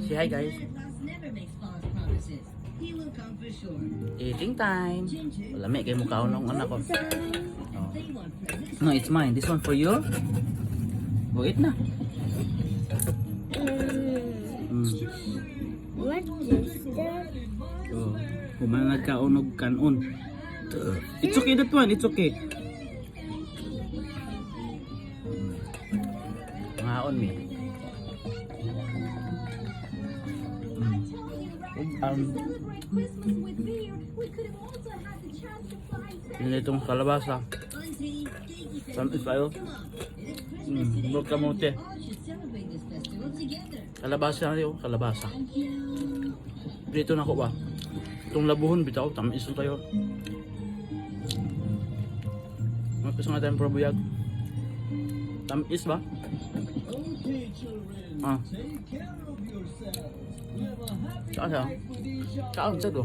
Say hi guys. Eating time. Lami kayo mukhaon ng anak ko. Oh. No, it's mine. This one for you. Go eat na. What is that? Oh. Kumanad ka unog kanon. It's okay that one. It's okay. Ngaon mi. Ini itong kalabasa. Samis tayo. Huwag kamote. Kalabasa na yun. Kalabasa. Dito na ko ba? Itong labuhon bitaw. Tamis na tayo. Magpisa nga tayong probuyag. Tamis ba? Ah. Saan siya? Saan siya to?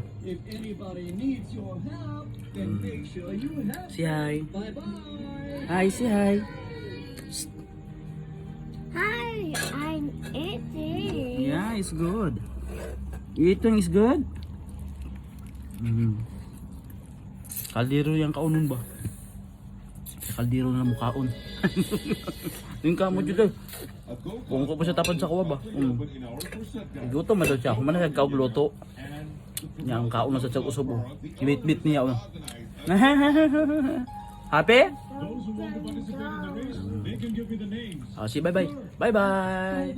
Say hi. Hi, say hi. Hi, I'm eating. Yeah, it's good. Eating is good? Kaldero yung kaunon ba? Kaldero na mukhaon. Yung kamo dyan. Kung ko pa siya tapad sa kuwa ba? Luto man daw siya. Kung man na siya luto. Niya ang kaon na sa tiyag usobo. Bit-bit niya. Happy? See, bye-bye. Bye-bye.